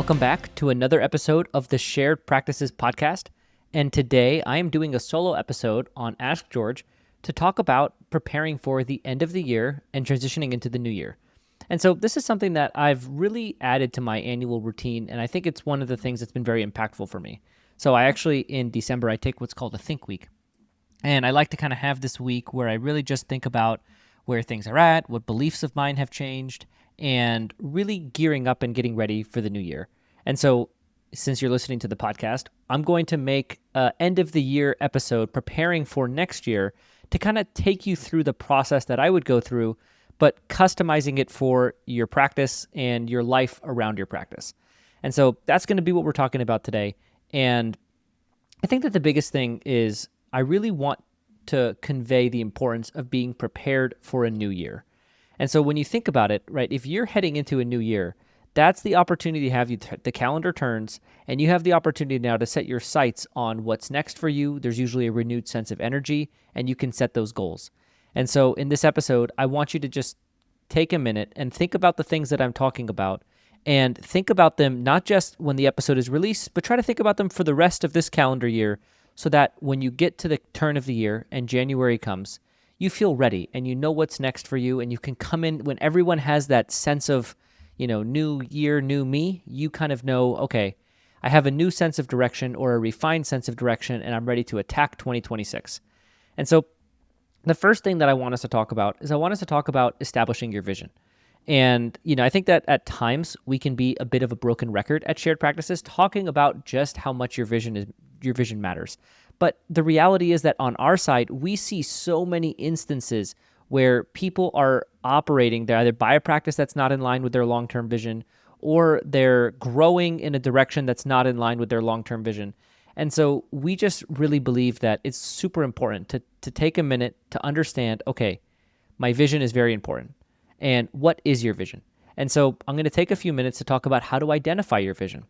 Welcome back to another episode of the Shared Practices podcast. And today I am doing a solo episode on Ask George to talk about preparing for the end of the year and transitioning into the new year. And so this is something that I've really added to my annual routine, and I think it's one of the things that's been very impactful for me. So I actually, in December, I take what's called a Think Week. And I like to kind of have this week where I really just think about where things are at, what beliefs of mine have changed, and really gearing up and getting ready for the new year. And so since you're listening to the podcast, I'm going to make an end of the year episode preparing for next year to kind of take you through the process that I would go through, but customizing it for your practice and your life around your practice. And so that's going to be what we're talking about today. And I think that the biggest thing is I really want to convey the importance of being prepared for a new year. And so when you think about it, right, if you're heading into a new year, that's the opportunity to have the calendar turns, and you have the opportunity now to set your sights on what's next for you. There's usually a renewed sense of energy, and you can set those goals. And so in this episode, I want you to just take a minute and think about the things that I'm talking about, and think about them not just when the episode is released, but try to think about them for the rest of this calendar year, so that when you get to the turn of the year and January comes, you feel ready and you know what's next for you, and you can come in when everyone has that sense of, new year, new me. You kind of know, okay, I have a new sense of direction or a refined sense of direction, and I'm ready to attack 2026. And so the first thing that I want us to talk about is I want us to talk about establishing your vision. And, I think that at times we can be a bit of a broken record at Shared Practices talking about just how much your vision matters. But the reality is that on our side, we see so many instances where people are operating, they either buy a practice that's not in line with their long-term vision, or they're growing in a direction that's not in line with their long-term vision. And so we just really believe that it's super important to take a minute to understand, okay, my vision is very important. And what is your vision? And so I'm going to take a few minutes to talk about how to identify your vision.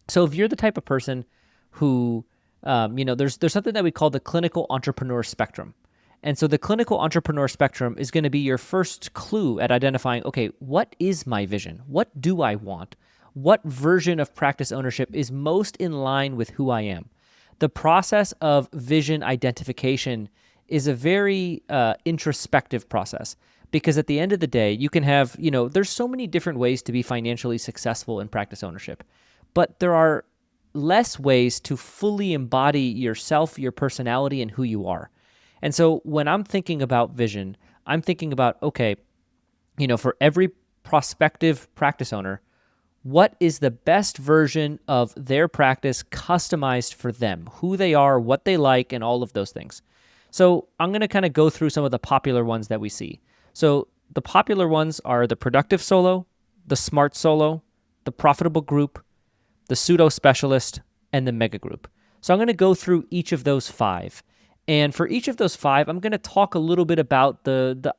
So if you're the type of person who, there's something that we call the clinical entrepreneur spectrum. And so the clinical entrepreneur spectrum is going to be your first clue at identifying, okay, what is my vision? What do I want? What version of practice ownership is most in line with who I am? The process of vision identification is a very introspective process, because at the end of the day, you can have, there's so many different ways to be financially successful in practice ownership, but there are less ways to fully embody yourself, your personality, and who you are. And so when I'm thinking about vision, I'm thinking about, okay, for every prospective practice owner, what is the best version of their practice customized for them, who they are, what they like, and all of those things. So I'm going to kind of go through some of the popular ones that we see. So the popular ones are the productive solo, the smart solo, the profitable group, the pseudo specialist, and the mega group. So I'm going to go through each of those five. And for each of those five, I'm going to talk a little bit about the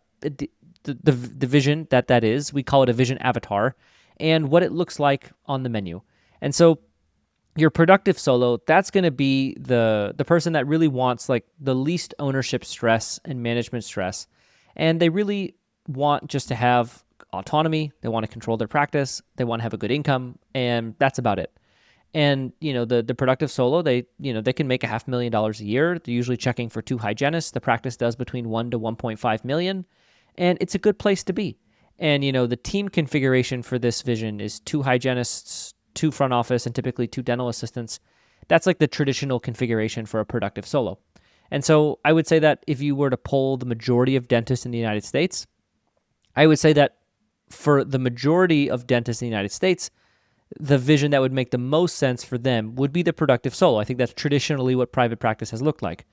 vision that is. We call it a vision avatar, and what it looks like on the menu. And so your productive solo, that's going to be the person that really wants like the least ownership stress and management stress. And they really want just to have autonomy. They want to control their practice. They want to have a good income, and that's about it. And, the productive solo, they can make $500,000 a year. They're usually checking for 2 hygienists. The practice does between 1 to 1.5 million, and it's a good place to be. And, the team configuration for this vision is 2 hygienists, 2 front office, and typically 2 dental assistants. That's like the traditional configuration for a productive solo. And so I would say that if you were to poll the majority of dentists in the United States, I would say that for the majority of dentists in the United States, the vision that would make the most sense for them would be the productive solo. I think that's traditionally what private practice has looked like.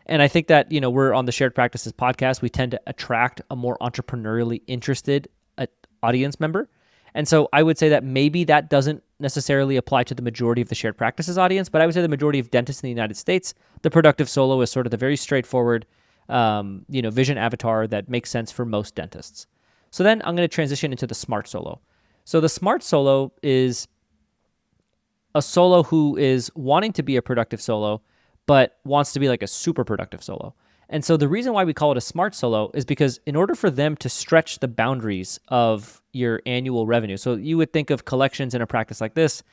And I think that, we're on the Shared Practices podcast. We tend to attract a more entrepreneurially interested audience member. And so I would say that maybe that doesn't necessarily apply to the majority of the Shared Practices audience, but I would say the majority of dentists in the United States, the productive solo is sort of the very straightforward, vision avatar that makes sense for most dentists. So then I'm going to transition into the smart solo. So the smart solo is a solo who is wanting to be a productive solo, but wants to be like a super productive solo. And so the reason why we call it a smart solo is because in order for them to stretch the boundaries of your annual revenue. So you would think of collections in a practice like this,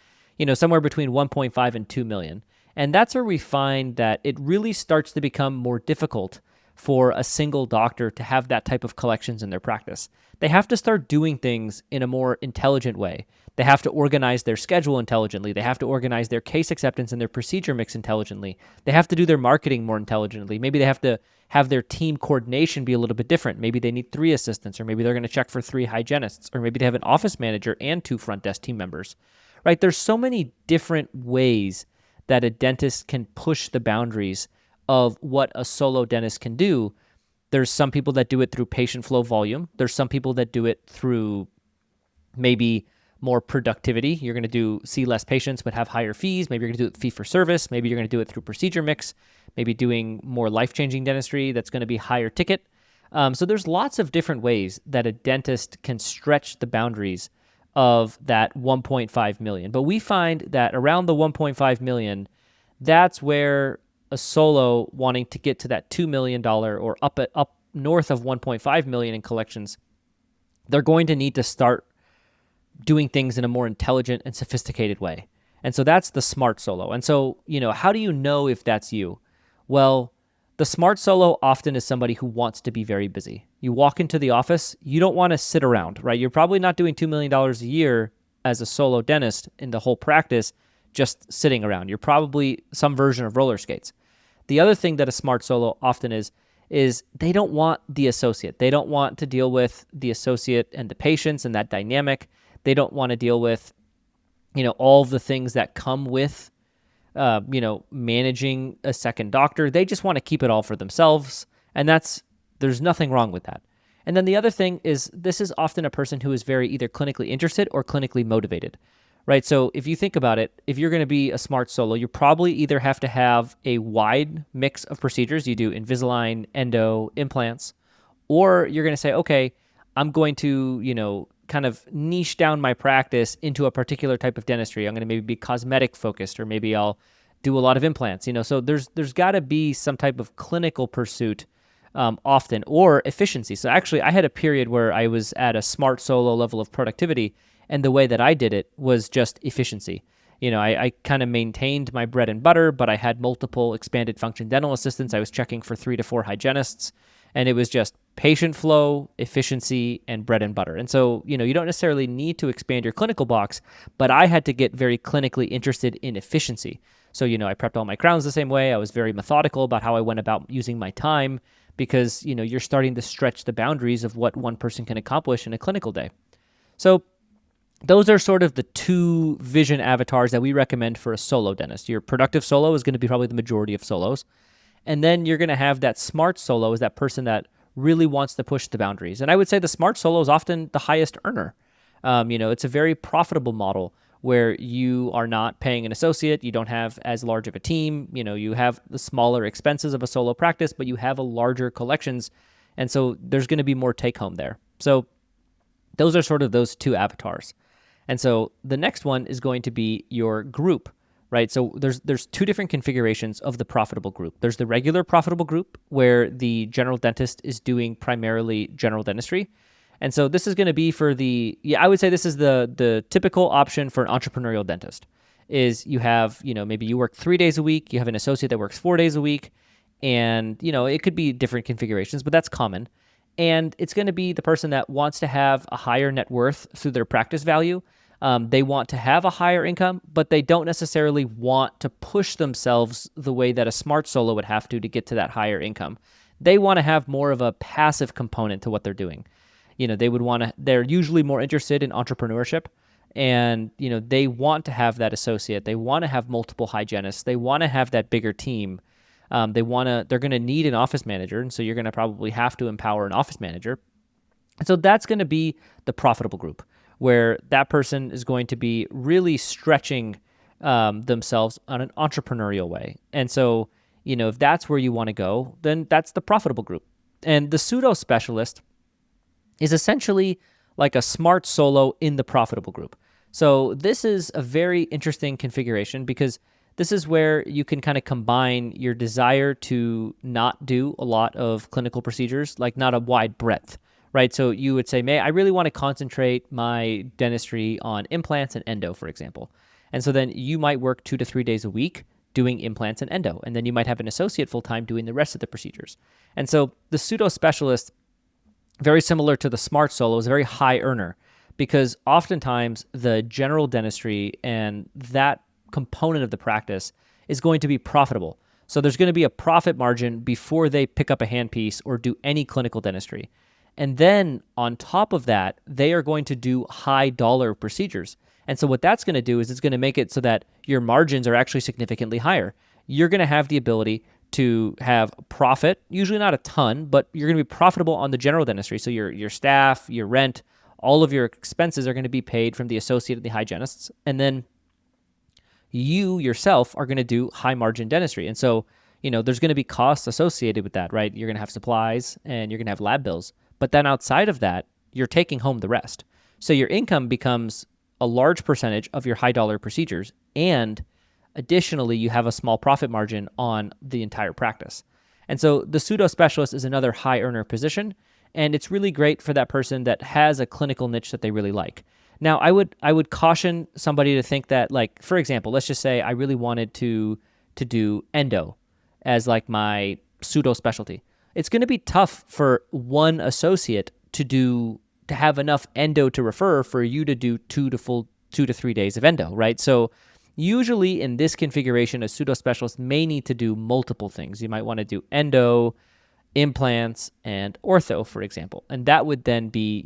somewhere between 1.5 and 2 million. And that's where we find that it really starts to become more difficult for a single doctor to have that type of collections in their practice. They have to start doing things in a more intelligent way. They have to organize their schedule intelligently. They have to organize their case acceptance and their procedure mix intelligently. They have to do their marketing more intelligently. Maybe they have to have their team coordination be a little bit different. Maybe they need 3 assistants, or maybe they're going to check for 3 hygienists, or maybe they have an office manager and 2 front desk team members, right? There's so many different ways that a dentist can push the boundaries of what a solo dentist can do. There's some people that do it through patient flow volume. There's some people that do it through maybe more productivity. You're going to see less patients but have higher fees. Maybe you're going to do it fee for service. Maybe you're going to do it through procedure mix. Maybe doing more life-changing dentistry that's going to be higher ticket. So there's lots of different ways that a dentist can stretch the boundaries of that 1.5 million. But we find that around the 1.5 million, that's where a solo wanting to get to that $2 million or up north of 1.5 million in collections, they're going to need to start doing things in a more intelligent and sophisticated way. And so that's the smart solo. And so, how do you know if that's you? Well, the smart solo often is somebody who wants to be very busy. You walk into the office, you don't want to sit around, right? You're probably not doing $2 million a year as a solo dentist in the whole practice, just sitting around. You're probably some version of roller skates. The other thing that a smart solo often is they don't want the associate. They don't want to deal with the associate and the patients and that dynamic. They don't want to deal with, all of the things that come with, managing a second doctor. They just want to keep it all for themselves. And there's nothing wrong with that. And then the other thing is this is often a person who is very either clinically interested or clinically motivated, right? So if you think about it, if you're going to be a smart solo, you probably either have to have a wide mix of procedures. You do Invisalign, endo, implants, or you're going to say, okay, I'm going to, kind of niche down my practice into a particular type of dentistry. I'm going to maybe be cosmetic focused, or maybe I'll do a lot of implants, so there's got to be some type of clinical pursuit often, or efficiency. So actually I had a period where I was at a smart solo level of productivity, and the way that I did it was just efficiency. I kind of maintained my bread and butter, but I had multiple expanded function dental assistants. I was checking for 3 to 4 hygienists, and it was just patient flow, efficiency, and bread and butter. And so, you don't necessarily need to expand your clinical box, but I had to get very clinically interested in efficiency. So, I prepped all my crowns the same way. I was very methodical about how I went about using my time because, you're starting to stretch the boundaries of what one person can accomplish in a clinical day. So those are sort of the 2 vision avatars that we recommend for a solo dentist. Your productive solo is going to be probably the majority of solos. And then you're going to have that smart solo is that person that really wants to push the boundaries. And I would say the smart solo is often the highest earner. It's a very profitable model where you are not paying an associate. You don't have as large of a team. You have the smaller expenses of a solo practice, but you have a larger collections. And so there's going to be more take home there. So those are sort of those 2 avatars. And so the next one is going to be your group, right? So there's 2 different configurations of the profitable group. There's the regular profitable group where the general dentist is doing primarily general dentistry. And so this is going to be for I would say this is the typical option for an entrepreneurial dentist is you have, maybe you work 3 days a week, you have an associate that works 4 days a week, and, it could be different configurations, but that's common. And it's going to be the person that wants to have a higher net worth through their practice value. They want to have a higher income, but they don't necessarily want to push themselves the way that a smart solo would have to get to that higher income. They want to have more of a passive component to what they're doing. They're usually more interested in entrepreneurship, and, they want to have that associate. They want to have multiple hygienists. They want to have that bigger team. They're going to need an office manager. And so you're going to probably have to empower an office manager. And so that's going to be the profitable group, where that person is going to be really stretching themselves on an entrepreneurial way. And so, if that's where you want to go, then that's the profitable group. And the pseudo specialist is essentially like a smart solo in the profitable group. So this is a very interesting configuration because this is where you can kind of combine your desire to not do a lot of clinical procedures, like not a wide breadth, right? So you would say, I really want to concentrate my dentistry on implants and endo, for example. And so then you might work 2 to 3 days a week doing implants and endo, and then you might have an associate full-time doing the rest of the procedures. And so the pseudo specialist, very similar to the smart solo, is a very high earner because oftentimes the general dentistry and that component of the practice is going to be profitable. So there's going to be a profit margin before they pick up a handpiece or do any clinical dentistry. And then on top of that, they are going to do high dollar procedures. And so what that's going to do is it's going to make it so that your margins are actually significantly higher. You're going to have the ability to have profit, usually not a ton, but you're going to be profitable on the general dentistry. So your staff, your rent, all of your expenses are going to be paid from the associate and the hygienists. And then you yourself are going to do high margin dentistry. And so, there's going to be costs associated with that, right? You're going to have supplies and you're going to have lab bills. But then outside of that, you're taking home the rest. So your income becomes a large percentage of your high dollar procedures. And additionally, you have a small profit margin on the entire practice. And so the pseudo specialist is another high earner position. And it's really great for that person that has a clinical niche that they really like. Now, I would caution somebody to think that, like, for example, let's just say I really wanted to do endo as like my pseudo specialty. It's going to be tough for one associate to have enough endo to refer for you to do 2 to 3 days of endo, right? So usually in this configuration, a pseudo specialist may need to do multiple things. You might want to do endo, implants, and ortho, for example. And that would then be,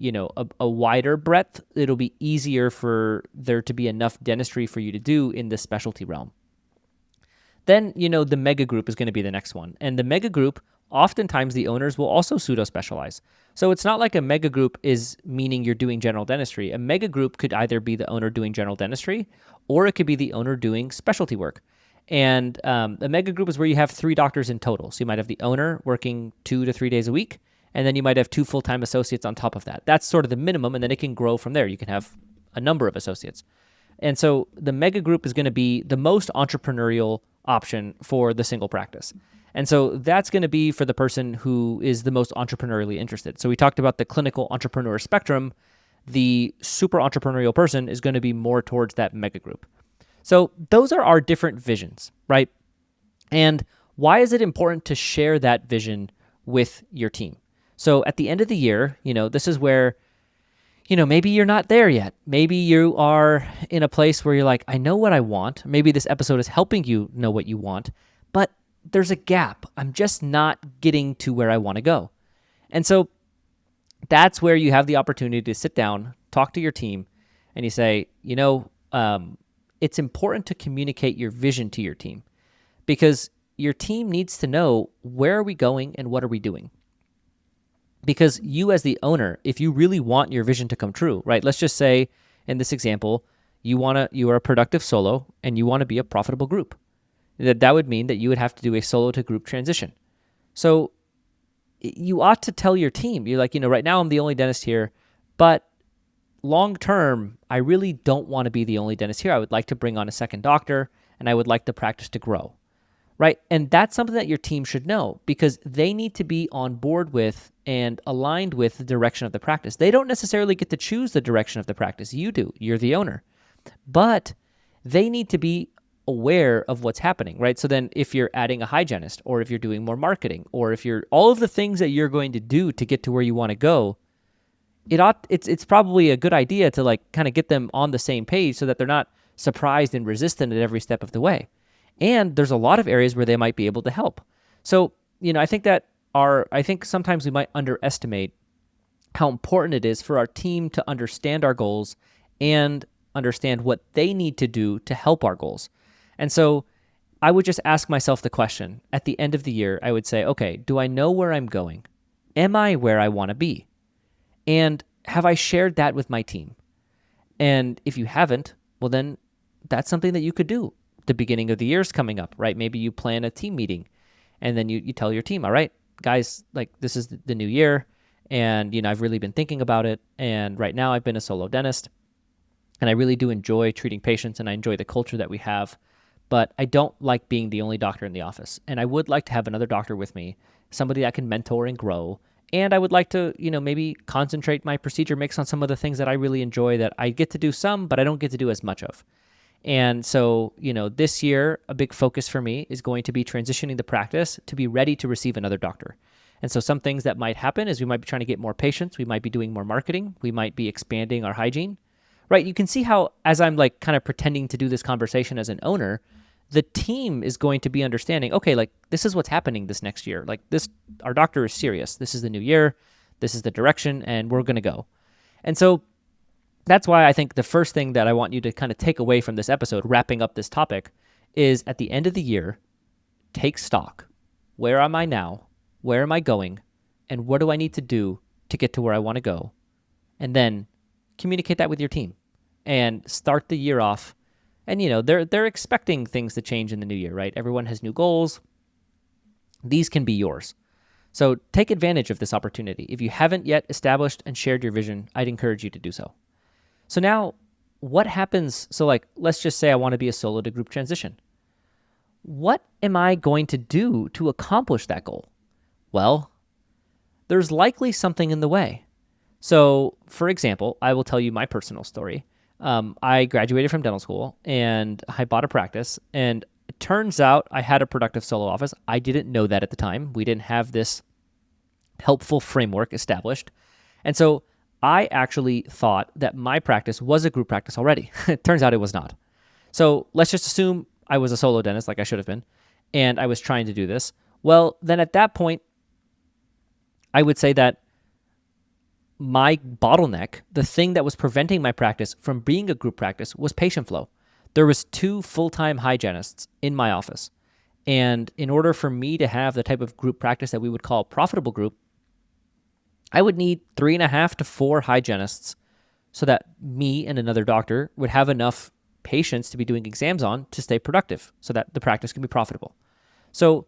a wider breadth. It'll be easier for there to be enough dentistry for you to do in the specialty realm. Then, the mega group is going to be the next one. And the mega group, oftentimes the owners will also pseudo specialize. So it's not like a mega group is meaning you're doing general dentistry. A mega group could either be the owner doing general dentistry, or it could be the owner doing specialty work. And a mega group is where you have 3 doctors in total. So you might have the owner working 2 to 3 days a week, and then you might have 2 full-time associates on top of that. That's sort of the minimum, and then it can grow from there. You can have a number of associates. And so the mega group is going to be the most entrepreneurial option for the single practice. And so that's going to be for the person who is the most entrepreneurially interested. So we talked about the clinical entrepreneur spectrum. The super entrepreneurial person is going to be more towards that mega group. So those are our different visions, right? And why is it important to share that vision with your team? So at the end of the year, this is where, maybe you're not there yet. Maybe you are in a place where you're like, I know what I want. Maybe this episode is helping you know what you want, but there's a gap. I'm just not getting to where I want to go. And so that's where you have the opportunity to sit down, talk to your team, and you say, it's important to communicate your vision to your team because your team needs to know where are we going and what are we doing. Because you as the owner, if you really want your vision to come true, right? Let's just say in this example, you are a productive solo and you want to be a profitable group. That would mean that you would have to do a solo to group transition. So you ought to tell your team, you're like, right now I'm the only dentist here, but long term, I really don't want to be the only dentist here. I would like to bring on a second doctor and I would like the practice to grow, right? And that's something that your team should know because they need to be on board with and aligned with the direction of the practice. They don't necessarily get to choose the direction of the practice. You do. You're the owner. But they need to be aware of what's happening, right? So then if you're adding a hygienist or if you're doing more marketing or if you're all of the things that you're going to do to get to where you want to go, it's probably a good idea to like kind of get them on the same page so that they're not surprised and resistant at every step of the way. And there's a lot of areas where they might be able to help. So, I think sometimes we might underestimate how important it is for our team to understand our goals and understand what they need to do to help our goals. And so I would just ask myself the question at the end of the year, I would say, okay, do I know where I'm going? Am I where I want to be? And have I shared that with my team? And if you haven't, well, then that's something that you could do. The beginning of the year is coming up, right? Maybe you plan a team meeting and then you tell your team, all right, guys, like this is the new year. And, I've really been thinking about it. And right now I've been a solo dentist and I really do enjoy treating patients and I enjoy the culture that we have, but I don't like being the only doctor in the office. And I would like to have another doctor with me, somebody that can mentor and grow And I would like to, maybe concentrate my procedure mix on some of the things that I really enjoy that I get to do some, but I don't get to do as much of. And so, this year, a big focus for me is going to be transitioning the practice to be ready to receive another doctor. And so some things that might happen is we might be trying to get more patients. We might be doing more marketing. We might be expanding our hygiene, right? You can see how, as I'm like kind of pretending to do this conversation as an owner, the team is going to be understanding, okay, like this is what's happening this next year. Like this, our doctor is serious. This is the new year. This is the direction, and we're going to go. And so that's why I think the first thing that I want you to kind of take away from this episode, wrapping up this topic, is at the end of the year, take stock. Where am I now? Where am I going? And what do I need to do to get to where I want to go? And then communicate that with your team and start the year off. And, they're expecting things to change in the new year, right? Everyone has new goals. These can be yours. So take advantage of this opportunity. If you haven't yet established and shared your vision, I'd encourage you to do so. So now what happens? So like, let's just say I want to be a solo to group transition. What am I going to do to accomplish that goal? Well, there's likely something in the way. So for example, I will tell you my personal story. I graduated from dental school and I bought a practice, and it turns out I had a productive solo office. I didn't know that at the time. We didn't have this helpful framework established. And so I actually thought that my practice was a group practice already. It turns out it was not. So let's just assume I was a solo dentist like I should have been, and I was trying to do this. Well, then at that point, I would say that my bottleneck, the thing that was preventing my practice from being a group practice, was patient flow. There was 2 full-time hygienists in my office. And in order for me to have the type of group practice that we would call a profitable group, I would need 3.5 to 4 hygienists so that me and another doctor would have enough patients to be doing exams on to stay productive so that the practice can be profitable. So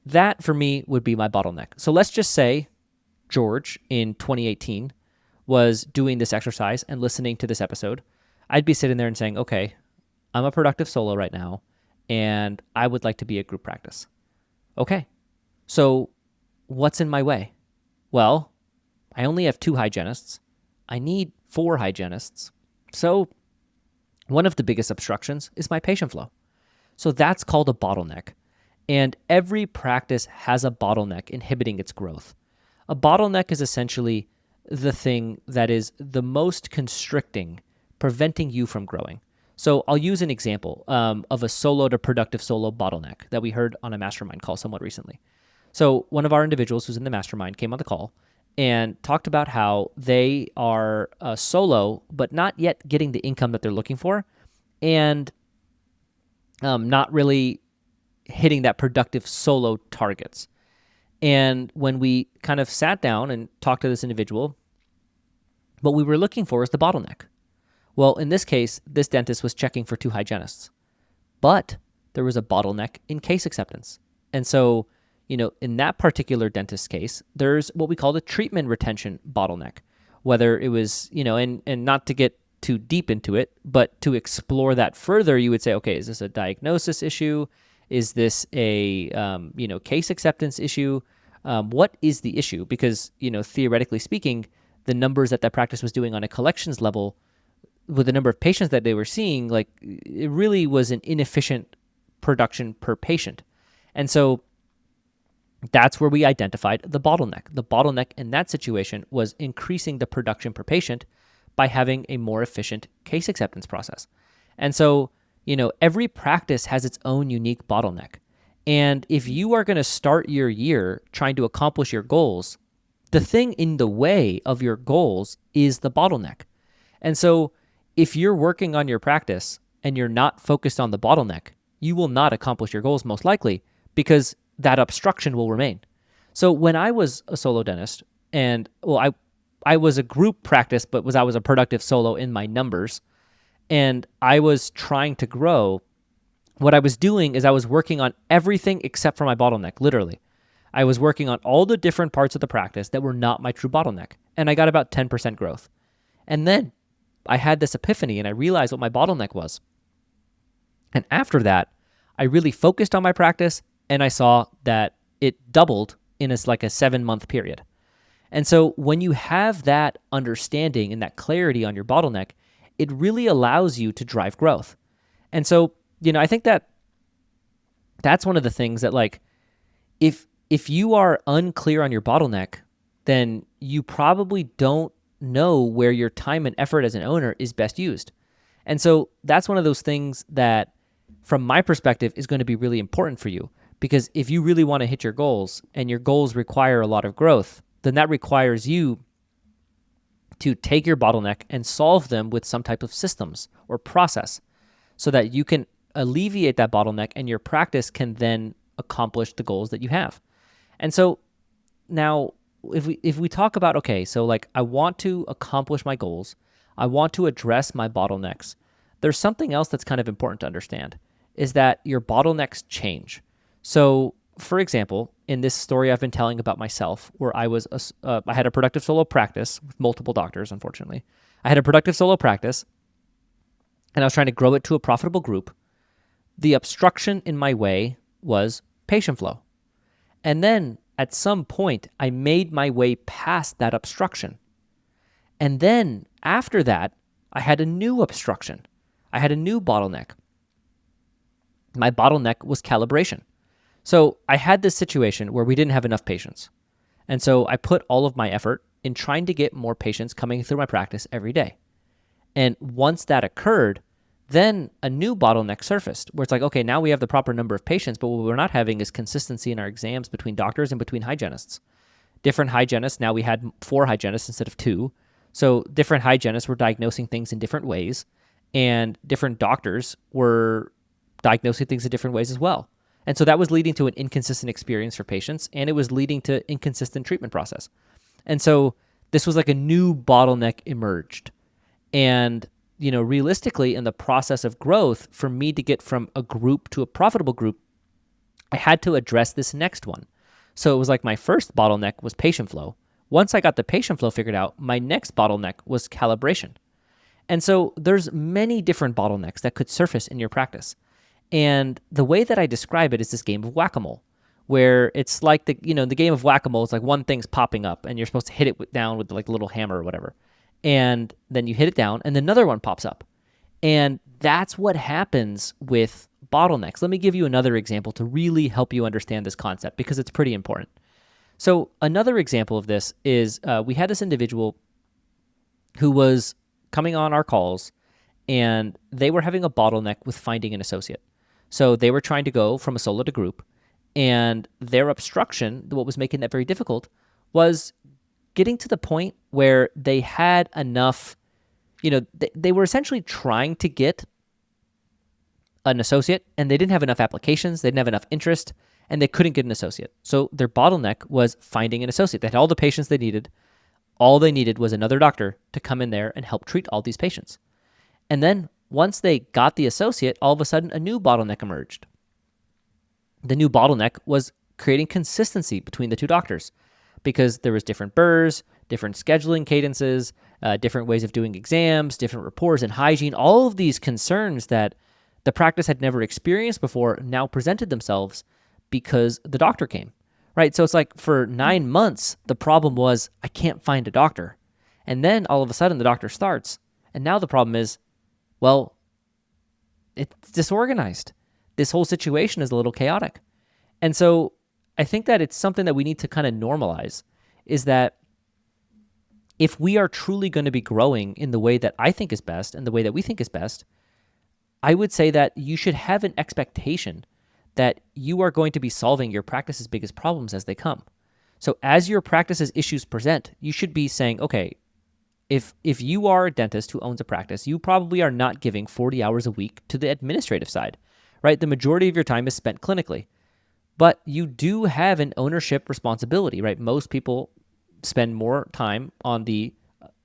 that for me would be my bottleneck. So let's just say George in 2018 was doing this exercise and listening to this episode. I'd be sitting there and saying, okay, I'm a productive solo right now, and I would like to be a group practice. Okay, so what's in my way? Well, I only have 2 hygienists. I need 4 hygienists. So one of the biggest obstructions is my patient flow. So that's called a bottleneck. And every practice has a bottleneck inhibiting its growth. A bottleneck is essentially the thing that is the most constricting, preventing you from growing. So I'll use an example of a solo to productive solo bottleneck that we heard on a mastermind call somewhat recently. So one of our individuals who's in the mastermind came on the call and talked about how they are solo, but not yet getting the income that they're looking for, and not really hitting that productive solo targets. And when we kind of sat down and talked to this individual, what we were looking for is the bottleneck. Well, in this case, this dentist was checking for 2 hygienists, but there was a bottleneck in case acceptance. And so, in that particular dentist case, there's what we call the treatment retention bottleneck, whether it was, and not to get too deep into it, but to explore that further, you would say, okay, is this a diagnosis issue? Is this a, case acceptance issue? What is the issue? Because, theoretically speaking, the numbers that practice was doing on a collections level with the number of patients that they were seeing, like it really was an inefficient production per patient. And so that's where we identified the bottleneck. The bottleneck in that situation was increasing the production per patient by having a more efficient case acceptance process. And so, every practice has its own unique bottleneck. And if you are going to start your year trying to accomplish your goals, the thing in the way of your goals is the bottleneck. And so if you're working on your practice and you're not focused on the bottleneck, you will not accomplish your goals most likely because that obstruction will remain. So when I was a solo dentist, and I was a group practice, but I was a productive solo in my numbers, and I was trying to grow, what I was doing is I was working on everything except for my bottleneck, literally. I was working on all the different parts of the practice that were not my true bottleneck, and I got about 10% growth. And then I had this epiphany, and I realized what my bottleneck was. And after that, I really focused on my practice, and I saw that it doubled in a 7-month period. And so when you have that understanding and that clarity on your bottleneck, it really allows you to drive growth. And so, I think that that's one of the things that, like, if you are unclear on your bottleneck, then you probably don't know where your time and effort as an owner is best used. And so that's one of those things that, from my perspective, is going to be really important for you. Because if you really want to hit your goals and your goals require a lot of growth, then that requires you to take your bottleneck and solve them with some type of systems or process so that you can alleviate that bottleneck and your practice can then accomplish the goals that you have. And so now if we talk about, okay, so like I want to accomplish my goals, I want to address my bottlenecks. There's something else that's kind of important to understand is that your bottlenecks change. So, for example, in this story I've been telling about myself, where I had a productive solo practice with multiple doctors, unfortunately. I had a productive solo practice, and I was trying to grow it to a profitable group. The obstruction in my way was patient flow. And then at some point, I made my way past that obstruction. And then after that, I had a new obstruction. I had a new bottleneck. My bottleneck was calibration. So I had this situation where we didn't have enough patients. And so I put all of my effort in trying to get more patients coming through my practice every day. And once that occurred, then a new bottleneck surfaced where it's like, okay, now we have the proper number of patients, but what we're not having is consistency in our exams between doctors and between hygienists. Different hygienists, now we had 4 hygienists instead of 2. So different hygienists were diagnosing things in different ways, and different doctors were diagnosing things in different ways as well. And so that was leading to an inconsistent experience for patients, and it was leading to inconsistent treatment process. And so this was like a new bottleneck emerged. And, realistically, in the process of growth, for me to get from a group to a profitable group, I had to address this next one. So it was like my first bottleneck was patient flow. Once I got the patient flow figured out, my next bottleneck was calibration. And so there's many different bottlenecks that could surface in your practice. And the way that I describe it is this game of whack-a-mole, where it's like the game of whack-a-mole, it's like one thing's popping up and you're supposed to hit it down with like a little hammer or whatever. And then you hit it down and another one pops up. And that's what happens with bottlenecks. Let me give you another example to really help you understand this concept because it's pretty important. So another example of this is we had this individual who was coming on our calls and they were having a bottleneck with finding an associate. So they were trying to go from a solo to group, and their obstruction, what was making that very difficult, was getting to the point where they had enough, they were essentially trying to get an associate, and they didn't have enough applications, they didn't have enough interest, and they couldn't get an associate. So their bottleneck was finding an associate. They had all the patients they needed. All they needed was another doctor to come in there and help treat all these patients. And then once they got the associate, all of a sudden a new bottleneck emerged. The new bottleneck was creating consistency between the two doctors because there was different burrs, different scheduling cadences, different ways of doing exams, different rapports and hygiene. All of these concerns that the practice had never experienced before now presented themselves because the doctor came, right? So it's like for 9 months, the problem was I can't find a doctor. And then all of a sudden the doctor starts. And now the problem is, well, it's disorganized. This whole situation is a little chaotic. And so I think that it's something that we need to kind of normalize is that if we are truly going to be growing in the way that I think is best and the way that we think is best, I would say that you should have an expectation that you are going to be solving your practice's biggest problems as they come. So as your practice's issues present, you should be saying, okay, if you are a dentist who owns a practice, you probably are not giving 40 hours a week to the administrative side, right? The majority of your time is spent clinically, but you do have an ownership responsibility, right? Most people spend more time on the,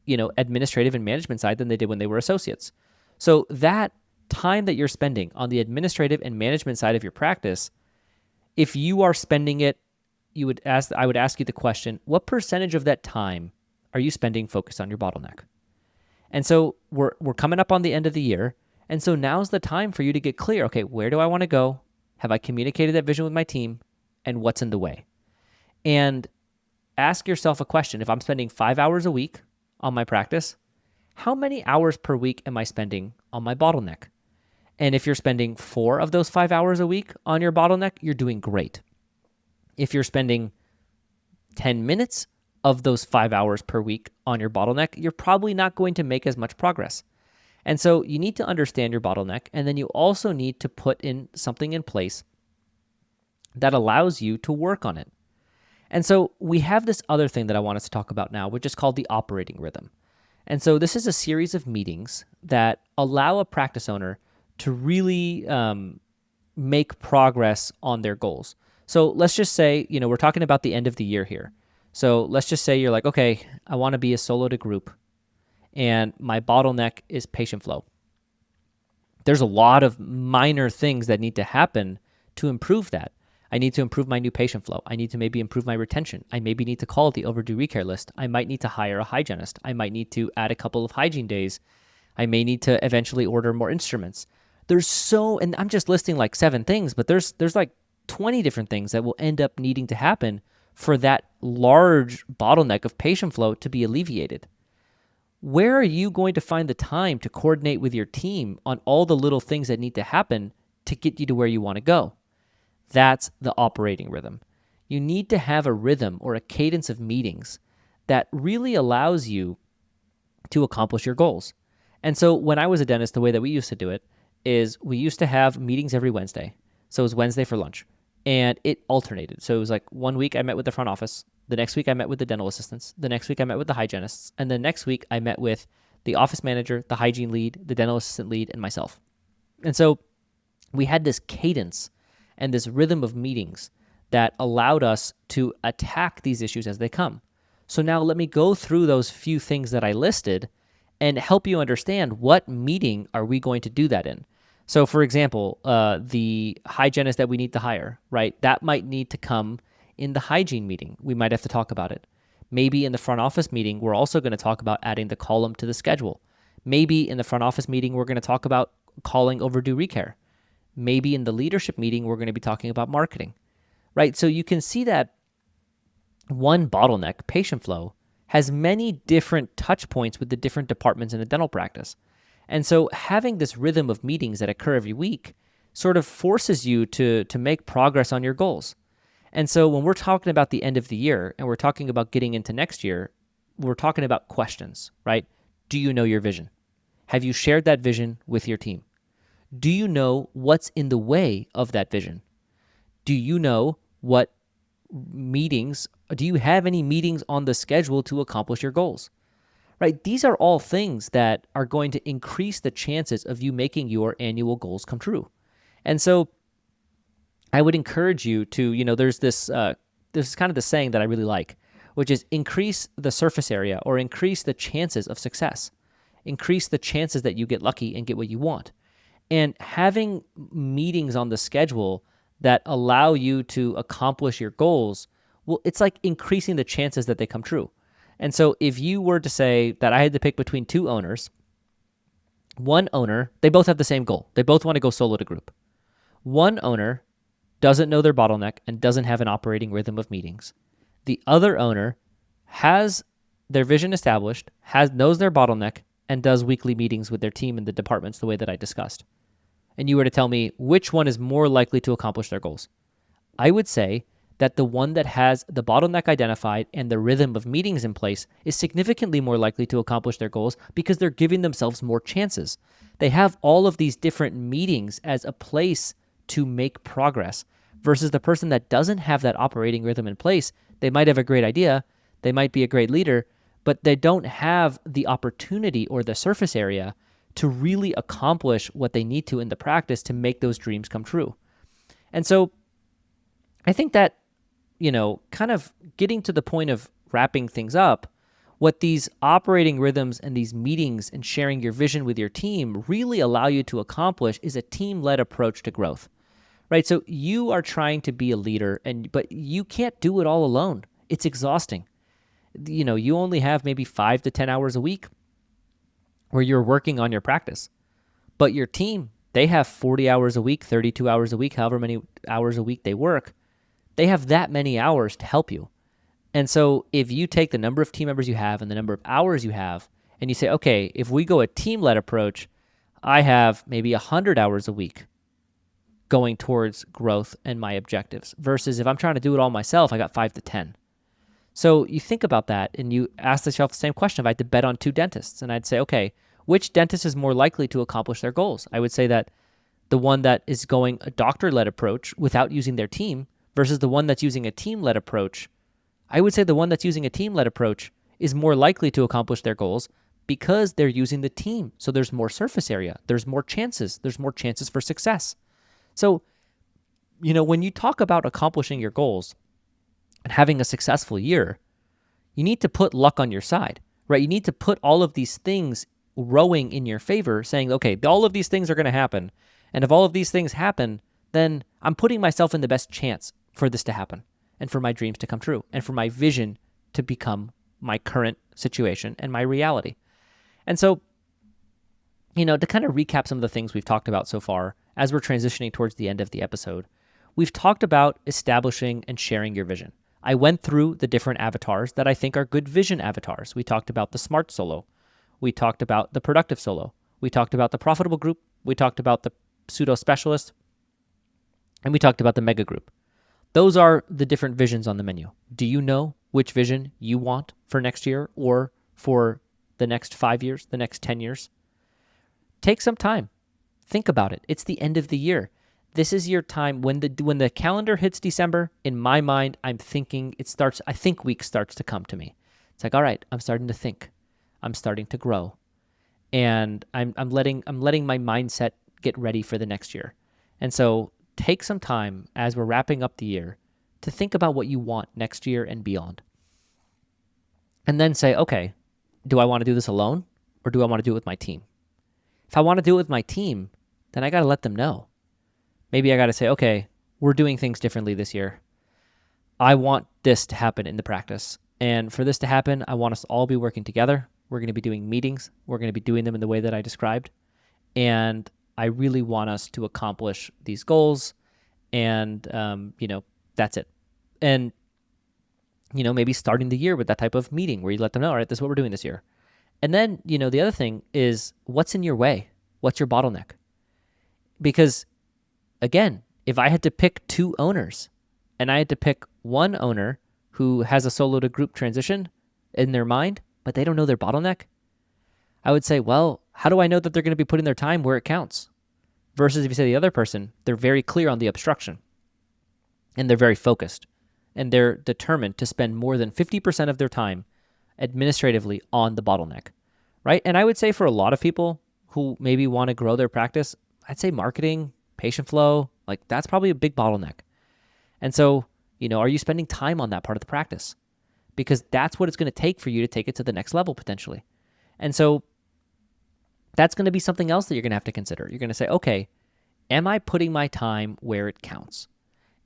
administrative and management side than they did when they were associates. So that time that you're spending on the administrative and management side of your practice, if you are spending it, I would ask you the question, what percentage of that time are you spending focused on your bottleneck? And so we're coming up on the end of the year. And so now's the time for you to get clear. Okay, where do I want to go? Have I communicated that vision with my team? And what's in the way? And ask yourself a question. If I'm spending 5 hours a week on my practice, how many hours per week am I spending on my bottleneck? And if you're spending 4 of those 5 hours a week on your bottleneck, you're doing great. If you're spending 10 minutes of those 5 hours per week on your bottleneck, you're probably not going to make as much progress. And so you need to understand your bottleneck, and then you also need to put in something in place that allows you to work on it. And so we have this other thing that I want us to talk about now, which is called the operating rhythm. And so this is a series of meetings that allow a practice owner to really make progress on their goals. So let's just say, we're talking about the end of the year here. So let's just say you're like, okay, I want to be a solo to group, and my bottleneck is patient flow. There's a lot of minor things that need to happen to improve that. I need to improve my new patient flow. I need to maybe improve my retention. I maybe need to call the overdue recare list. I might need to hire a hygienist. I might need to add a couple of hygiene days. I may need to eventually order more instruments. And I'm just listing like 7 things, but there's like 20 different things that will end up needing to happen for that large bottleneck of patient flow to be alleviated. Where are you going to find the time to coordinate with your team on all the little things that need to happen to get you to where you want to go? That's the operating rhythm. You need to have a rhythm or a cadence of meetings that really allows you to accomplish your goals. And so when I was a dentist, the way that we used to do it is we used to have meetings every Wednesday. So it was Wednesday for lunch, and it alternated. So it was like one week I met with the front office. The next week I met with the dental assistants. The next week I met with the hygienists. And the next week I met with the office manager, the hygiene lead, the dental assistant lead, and myself. And so we had this cadence and this rhythm of meetings that allowed us to attack these issues as they come. So now let me go through those few things that I listed and help you understand what meeting are we going to do that in. So for example, the hygienist that we need to hire, right? That might need to come in the hygiene meeting. We might have to talk about it. Maybe in the front office meeting, we're also going to talk about adding the column to the schedule. Maybe in the front office meeting, we're going to talk about calling overdue recare. Maybe in the leadership meeting, we're going to be talking about marketing, right? So you can see that one bottleneck, patient flow, has many different touch points with the different departments in a dental practice. And so having this rhythm of meetings that occur every week sort of forces you to make progress on your goals. And so when we're talking about the end of the year and we're talking about getting into next year, we're talking about questions, right? Do you know your vision? Have you shared that vision with your team? Do you know what's in the way of that vision? Do you know what meetings, do you have any meetings on the schedule to accomplish your goals? Right? These are all things that are going to increase the chances of you making your annual goals come true. And so I would encourage you to, there's this kind of the saying that I really like, which is increase the surface area or increase the chances of success. Increase the chances that you get lucky and get what you want. And having meetings on the schedule that allow you to accomplish your goals, well, it's like increasing the chances that they come true. And so if you were to say that I had to pick between 2 owners, one owner, they both have the same goal. They both want to go solo to group. One owner doesn't know their bottleneck and doesn't have an operating rhythm of meetings. The other owner has their vision established, knows their bottleneck, and does weekly meetings with their team and the departments the way that I discussed. And you were to tell me which one is more likely to accomplish their goals, I would say that the one that has the bottleneck identified and the rhythm of meetings in place is significantly more likely to accomplish their goals because they're giving themselves more chances. They have all of these different meetings as a place to make progress versus the person that doesn't have that operating rhythm in place. They might have a great idea, they might be a great leader, but they don't have the opportunity or the surface area to really accomplish what they need to in the practice to make those dreams come true. And so I think that, kind of getting to the point of wrapping things up, what these operating rhythms and these meetings and sharing your vision with your team really allow you to accomplish is a team-led approach to growth, right? So you are trying to be a leader, but you can't do it all alone. It's exhausting. You only have maybe 5 to 10 hours a week where you're working on your practice. But your team, they have 40 hours a week, 32 hours a week, however many hours a week they work. They have that many hours to help you. And so if you take the number of team members you have and the number of hours you have, and you say, okay, if we go a team-led approach, I have maybe 100 hours a week going towards growth and my objectives, versus if I'm trying to do it all myself, I got 5 to 10. So you think about that and you ask yourself the same question. If I had to bet on 2 dentists, and I'd say, okay, which dentist is more likely to accomplish their goals? I would say that the one that is going a doctor-led approach without using their team versus the one that's using a team-led approach, I would say the one that's using a team-led approach is more likely to accomplish their goals because they're using the team. So there's more surface area. There's more chances. There's more chances for success. So, when you talk about accomplishing your goals and having a successful year, you need to put luck on your side, right? You need to put all of these things rowing in your favor, saying, okay, all of these things are going to happen. And if all of these things happen, then I'm putting myself in the best chance for this to happen and for my dreams to come true and for my vision to become my current situation and my reality. And so, to kind of recap some of the things we've talked about so far as we're transitioning towards the end of the episode, we've talked about establishing and sharing your vision. I went through the different avatars that I think are good vision avatars. We talked about the smart solo. We talked about the productive solo. We talked about the profitable group. We talked about the pseudo specialist. And we talked about the mega group. Those are the different visions on the menu. Do you know which vision you want for next year or for the next 5 years, the next 10 years? Take some time. Think about it. It's the end of the year. This is your time when the calendar hits December. In my mind, I think week starts to come to me. It's like, all right, I'm starting to think. I'm starting to grow. And I'm letting my mindset get ready for the next year. And so take some time as we're wrapping up the year to think about what you want next year and beyond. And then say, okay, do I want to do this alone or do I want to do it with my team? If I want to do it with my team, then I got to let them know. Maybe I got to say, okay, we're doing things differently this year. I want this to happen in the practice. And for this to happen, I want us to all be working together. We're going to be doing meetings. We're going to be doing them in the way that I described. And I really want us to accomplish these goals. And, that's it. And, maybe starting the year with that type of meeting where you let them know, all right, this is what we're doing this year. And then, the other thing is what's in your way? What's your bottleneck? Because, again, if I had to pick 2 owners and I had to pick one owner who has a solo to group transition in their mind, but they don't know their bottleneck, I would say, well, how do I know that they're going to be putting their time where it counts? Versus if you say the other person, they're very clear on the obstruction and they're very focused and they're determined to spend more than 50% of their time administratively on the bottleneck, right? And I would say for a lot of people who maybe want to grow their practice, I'd say marketing, patient flow, like that's probably a big bottleneck. And so, are you spending time on that part of the practice? Because that's what it's going to take for you to take it to the next level potentially. And so that's going to be something else that you're going to have to consider. You're going to say, okay, am I putting my time where it counts?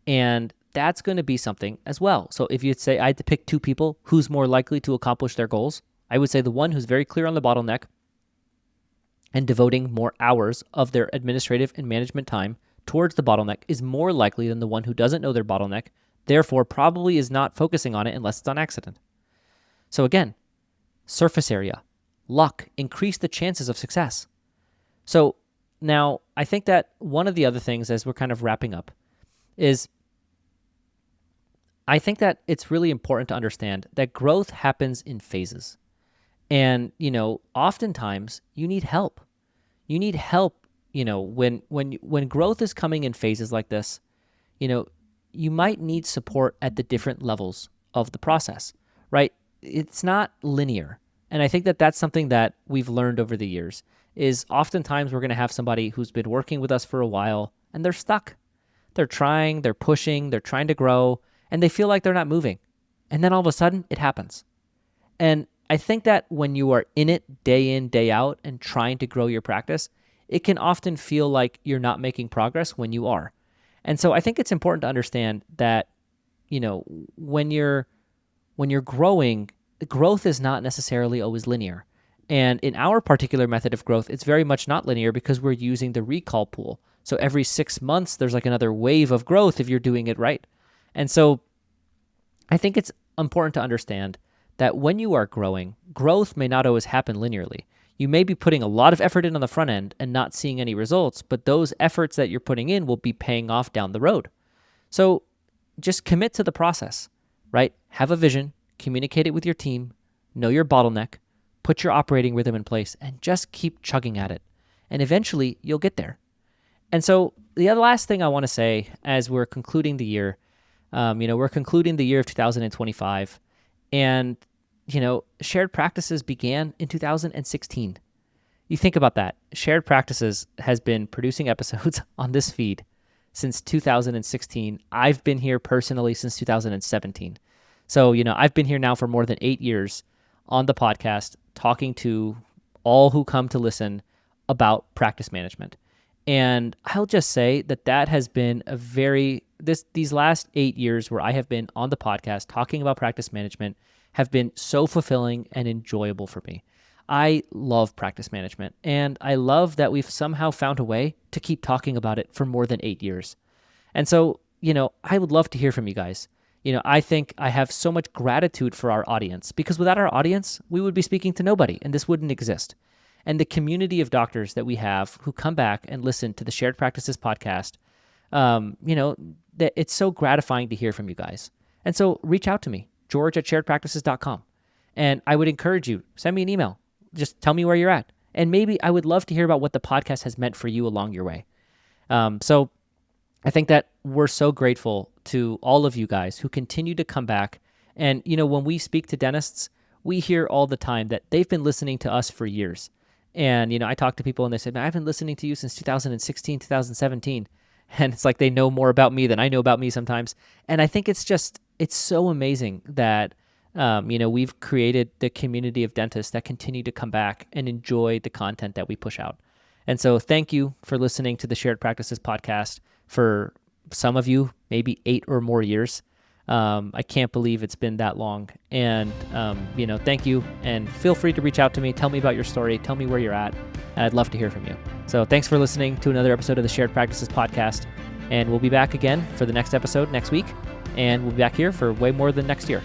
And that's going to be something as well. So if you'd say I had to pick 2 people who's more likely to accomplish their goals, I would say the one who's very clear on the bottleneck and devoting more hours of their administrative and management time towards the bottleneck is more likely than the one who doesn't know their bottleneck, therefore probably is not focusing on it unless it's on accident. So again, surface area, luck, increase the chances of success. So now I think that one of the other things as we're kind of wrapping up is I think that it's really important to understand that growth happens in phases. And, oftentimes you need help. You need help, when growth is coming in phases like this, you might need support at the different levels of the process, right? It's not linear. And I think that that's something that we've learned over the years is oftentimes we're going to have somebody who's been working with us for a while and they're stuck. They're trying, they're pushing, they're trying to grow, and they feel like they're not moving. And then all of a sudden it happens. And I think that when you are in it day in, day out and trying to grow your practice, it can often feel like you're not making progress when you are. And so I think it's important to understand that, when you're growing, growth is not necessarily always linear. And in our particular method of growth, it's very much not linear because we're using the recall pool. So every 6 months, there's like another wave of growth if you're doing it right. And so I think it's important to understand that when you are growing, growth may not always happen linearly. You may be putting a lot of effort in on the front end and not seeing any results, but those efforts that you're putting in will be paying off down the road. So just commit to the process, right? Have a vision, communicate it with your team, know your bottleneck, put your operating rhythm in place, and just keep chugging at it. And eventually you'll get there. And so the other last thing I want to say as we're concluding the year, we're concluding the year of 2025, and shared practices began in 2016. You think about that. Shared practices has been producing episodes on this feed since 2016. I've been here personally since 2017. So, I've been here now for more than 8 years on the podcast, talking to all who come to listen about practice management. And I'll just say that has been these last 8 years where I have been on the podcast talking about practice management have been so fulfilling and enjoyable for me. I love practice management, and I love that we've somehow found a way to keep talking about it for more than 8 years. And so, I would love to hear from you guys. I think I have so much gratitude for our audience, because without our audience, we would be speaking to nobody, and this wouldn't exist. And the community of doctors that we have who come back and listen to the Shared Practices podcast, that it's so gratifying to hear from you guys. And so reach out to me, george@sharedpractices.com. And I would encourage you, send me an email. Just tell me where you're at. And maybe I would love to hear about what the podcast has meant for you along your way. So I think that we're so grateful to all of you guys who continue to come back. And, when we speak to dentists, we hear all the time that they've been listening to us for years. And, I talk to people and they say, man, I've been listening to you since 2016, 2017. And it's like they know more about me than I know about me sometimes. And I think it's so amazing that, we've created the community of dentists that continue to come back and enjoy the content that we push out. And so thank you for listening to the Shared Practices podcast for some of you, maybe 8 or more years. I can't believe it's been that long. And, thank you. And feel free to reach out to me. Tell me about your story. Tell me where you're at. And I'd love to hear from you. So thanks for listening to another episode of the Shared Practices podcast. And we'll be back again for the next episode next week. And we'll be back here for way more than next year.